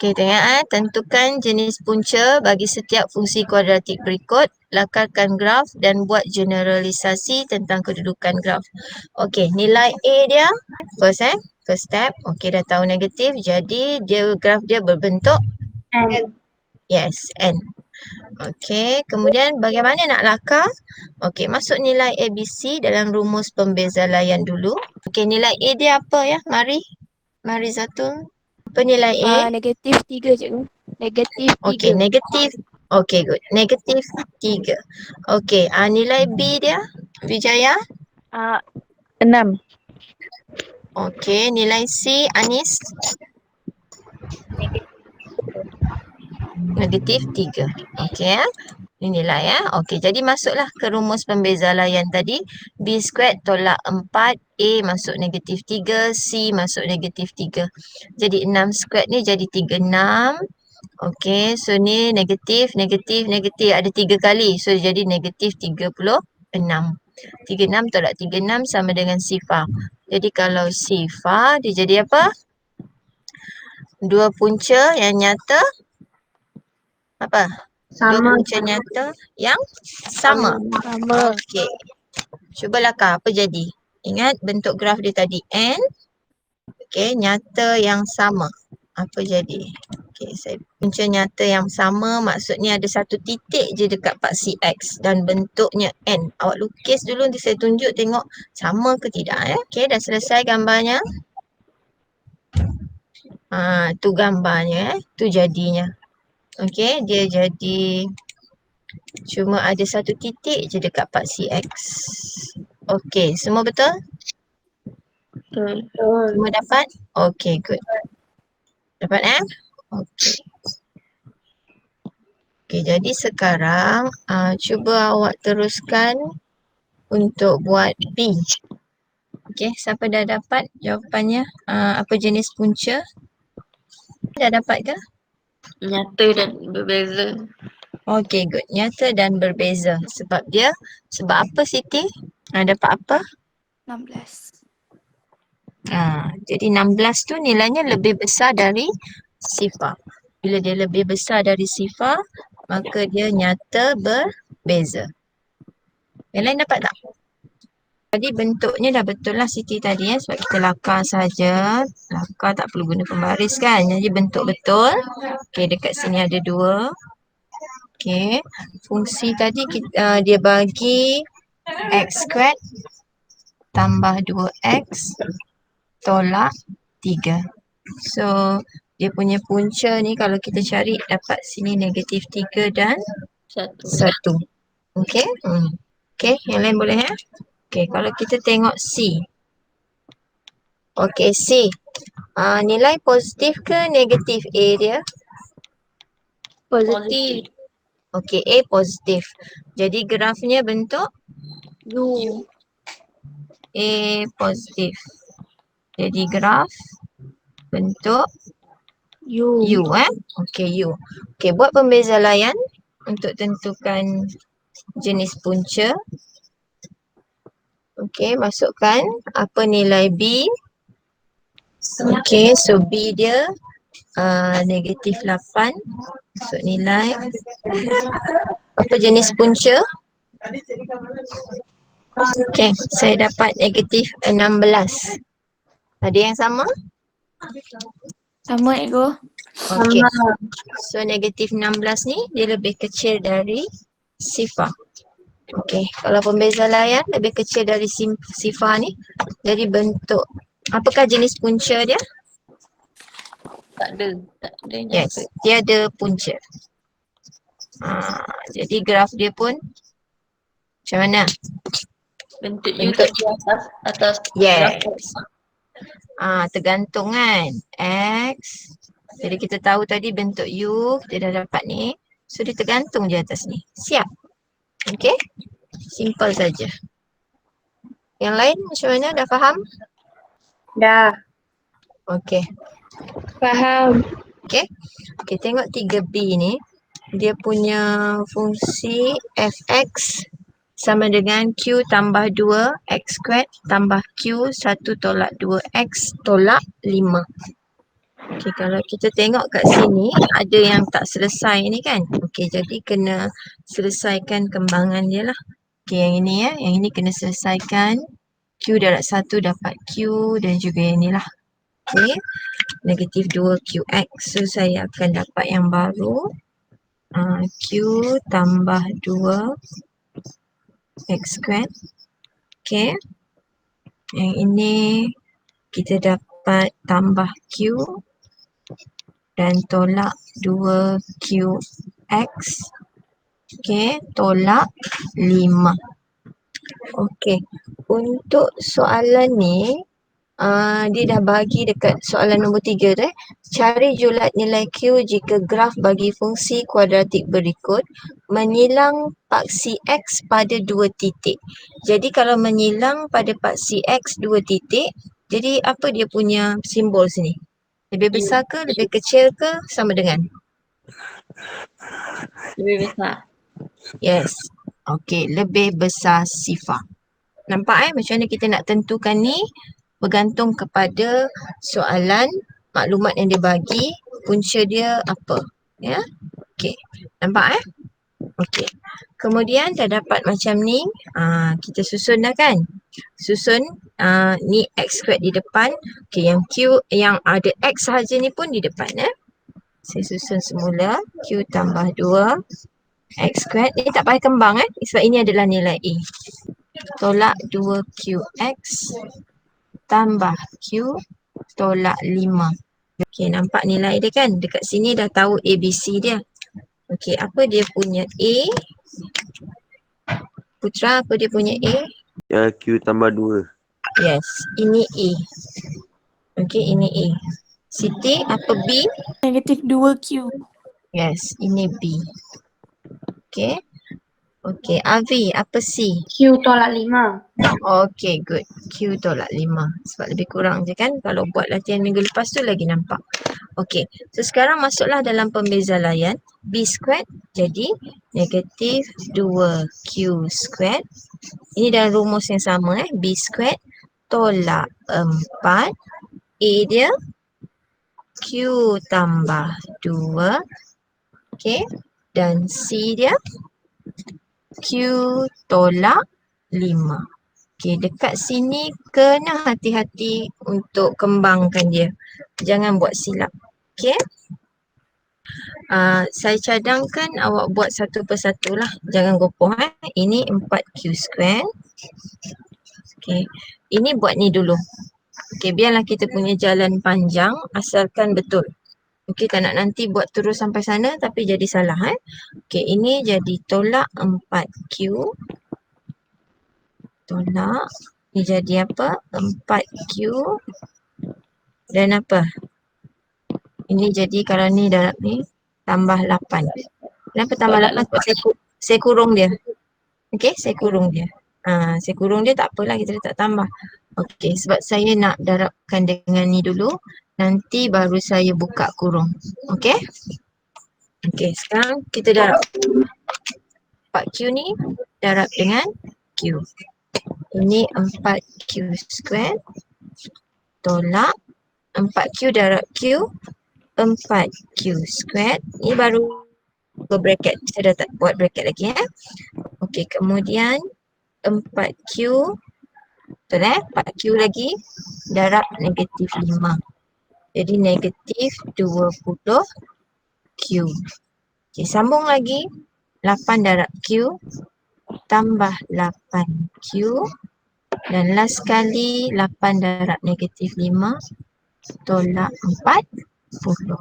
Okey, tengok tentukan jenis punca bagi setiap fungsi kuadratik berikut. Lakarkan graf dan buat generalisasi tentang kedudukan graf. Okey, nilai A dia first step. Okey, dah tahu negatif. Jadi dia graf dia berbentuk N. yes, N. Okey, kemudian bagaimana nak lakar? Okey, masuk nilai ABC dalam rumus pembeza layan dulu. Okey, nilai A dia apa ya? Mari Zatul. Apa nilai A? Negatif 3 cikgu. Negatif 3. Okey, negatif. Okey, good. Negatif 3. Okey, nilai B dia? Wijaya? 6. Okey, nilai C Anis? Negatif 3. Okey ya. Ini nilai ya. Okey, jadi masuklah ke rumus pembeza layan tadi. B squared tolak 4, A masuk negatif 3, C masuk negatif 3. Jadi 6 squared ni jadi 36. Okey, so ni negatif, negatif, negatif. Ada 3 kali. So jadi negatif 36. 36 tolak 36 sama dengan sifar. Jadi kalau sifar dia jadi apa? Dua punca yang nyata apa? Dua Sama. punca nyata yang sama. Sama. Okey. Cuba lakar apa jadi? Ingat bentuk graf dia tadi N. Okey, nyata yang sama. Apa jadi? Okey, saya punca nyata yang sama maksudnya ada satu titik je dekat paksi X dan bentuknya N. Awak lukis dulu nanti saya tunjuk tengok sama ke tidak ya. Okey, dah selesai gambarnya. Tu gambarnya tu jadinya. Okey, dia jadi cuma ada satu titik je dekat paksi X. Okey, semua betul? Betul. Semua dapat? Okey, good. Dapat Okey. Okey, jadi sekarang cuba awak teruskan untuk buat B. Okey, siapa dah dapat jawapannya? Apa jenis punca? Dah dapat ke? Nyata dan berbeza. Okey, good. Nyata dan berbeza. Sebab apa Siti? Dapat apa? 16. Jadi 16 tu nilainya lebih besar dari sifar. Bila dia lebih besar dari sifar, maka dia nyata berbeza. Yang lain dapat tak? Jadi bentuknya dah betul lah Siti tadi sebab kita lakar saja. Lakar tak perlu guna pembaris kan. Jadi bentuk betul. Okey, dekat sini ada 2. Okey. Fungsi tadi dia bagi x squared tambah 2x tolak 3. So, dia punya punca ni kalau kita cari dapat sini negatif 3 dan 1. Okey? Okey, yang lain boleh ya? Okey, kalau kita tengok C. Okey, C. Nilai positif ke negatif A dia? Positif. Okey, A positif. Jadi grafnya bentuk U. A positif. Jadi graf bentuk U. U Okey, U. Okey, buat pembeza layan untuk tentukan jenis punca. Okey, masukkan apa nilai B. Okey, so B dia negatif 8. Masuk nilai. Apa jenis punca? Okey, saya dapat negatif 16. Ada yang sama? Sama cikgu. Okey. So negatif 16 ni dia lebih kecil dari sifar. Okey, kalau pembeza layan lebih kecil dari sifar ni, jadi bentuk apakah jenis punca dia? Tak ada nyata. Yes, dia ada punca. Jadi graf dia pun macam mana? Bentuk U tadi atas Yes. Tergantung kan. X. Jadi kita tahu tadi bentuk U, kita dah dapat ni. So dia tergantung je atas ni. Siap? Okey? Simple saja. Yang lain macam mana? Dah faham? Dah. Okey. Faham. Okey. Okey, tengok 3B ni. Dia punya fungsi fx sama dengan Q tambah 2 X squared tambah Q 1 tolak 2 X tolak 5. Okey, kalau kita tengok kat sini ada yang tak selesai ni kan. Okey, jadi kena selesaikan kembangan dia lah. Okey, yang ini ya, yang ini kena selesaikan. Q darab 1 dapat Q dan juga yang inilah. Okey, negatif 2 QX. So saya akan dapat yang baru. Q tambah 2 X squared. Okey, yang ini kita dapat tambah Q dan tolak 2QX. Okey, tolak 5. Okey, untuk soalan ni dia dah bagi dekat soalan nombor 3 tu Cari julat nilai Q jika graf bagi fungsi kuadratik berikut menyilang paksi X pada 2 titik. Jadi kalau menyilang pada paksi X 2 titik, jadi apa dia punya simbol sini? Lebih besar ke, lebih kecil ke, sama dengan? Lebih besar. Yes. Okey, lebih besar sifar. Nampak macam mana kita nak tentukan ni? Bergantung kepada soalan, maklumat yang dia bagi, punca dia apa. Ya. Okey. Nampak Okey. Kemudian dah dapat macam ni, kita susun dah kan? Susun ni X squared di depan. Okey, yang Q yang ada X sahaja ni pun di depan Saya susun semula Q tambah 2 X squared. Ni tak payah kembang sebab ini adalah nilai A. Tolak 2QX tambah Q tolak 5. Okey, nampak nilai dia kan? Dekat sini dah tahu ABC dia. Okey, apa dia punya A? Putra, apa dia punya A? Ya, Q tambah 2. Yes, ini A. Okey, ini A. Siti, apa B? Negatif 2Q. Yes, ini B. Okey. Okey, Avi, apa C? Q tolak 5. Okey, good. Q tolak 5. Sebab lebih kurang je kan. Kalau buat latihan minggu lepas tu lagi nampak. Okey, so sekarang masuklah dalam pembeza layan. B squared jadi negatif 2Q squared. Ini dalam rumus yang sama B squared tolak 4. A dia Q tambah 2. Okey, dan C dia Q tolak 5. Okey, dekat sini kena hati-hati untuk kembangkan dia. Jangan buat silap. Okey. Saya cadangkan awak buat satu persatu lah. Jangan gopoh Ini 4Q square. Okey. Ini buat ni dulu. Okey, biarlah kita punya jalan panjang asalkan betul. Okey, tak nak nanti buat terus sampai sana tapi jadi salah Okey, ini jadi tolak 4Q. Tolak. Ni jadi apa? 4Q. Dan apa? Ini jadi kalau ni darab ni tambah 8. Kenapa tambah 8? Sebab saya kurung dia. Okey, saya kurung dia. Saya kurung dia tak apalah, kita letak tambah. Okey, sebab saya nak darabkan dengan ni dulu. Nanti baru saya buka kurung. Okey? Okey, sekarang kita darab. 4Q ni darab dengan Q. Ini 4Q square tolak 4Q darab Q 4Q square. Ini baru bracket. Saya dah tak buat bracket lagi Okey, kemudian 4Q betul 4Q lagi darab negatif 5. Jadi negatif 20Q. Okey, sambung lagi 8 darab Q tambah 8Q dan last sekali 8 darab negatif 5 tolak 40.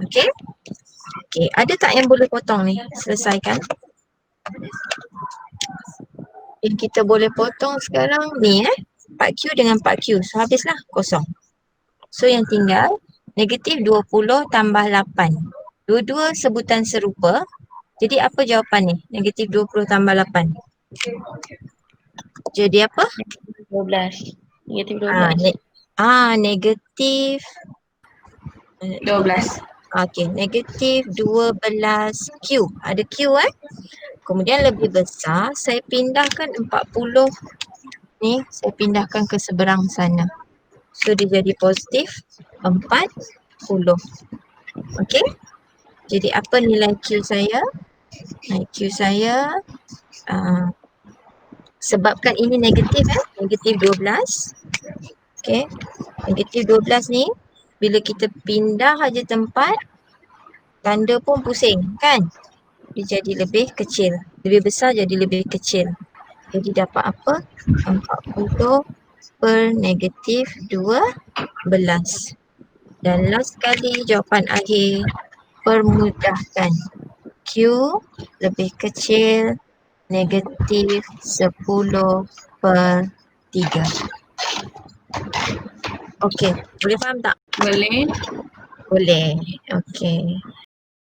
Okey? Okey, ada tak yang boleh potong ni? Selesaikan. Yang kita boleh potong sekarang ni 4Q dengan 4Q. So habislah kosong. So yang tinggal negatif 20 tambah 8. Dua-dua sebutan serupa. Jadi apa jawapan ni? Negatif 20 tambah 8. Jadi apa? 12. Negatif 12. Negatif 12. Okey, negatif 12Q. Ada Q Kemudian lebih besar, saya pindahkan 40 ni, saya pindahkan ke seberang sana. So dia jadi positif 40. Okey. Jadi apa nilai Q saya? Nilai Q saya sebabkan ini negatif negatif 12. Okey. Negatif 12 ni bila kita pindah aja tempat tanda pun pusing kan? Dia jadi lebih kecil. Lebih besar jadi lebih kecil. Jadi dapat apa? 40 per negatif 12. Dan last sekali jawapan akhir, permudahkan. Q lebih kecil negatif 10 per 3. Okey, boleh faham tak? Boleh. Boleh. Okey.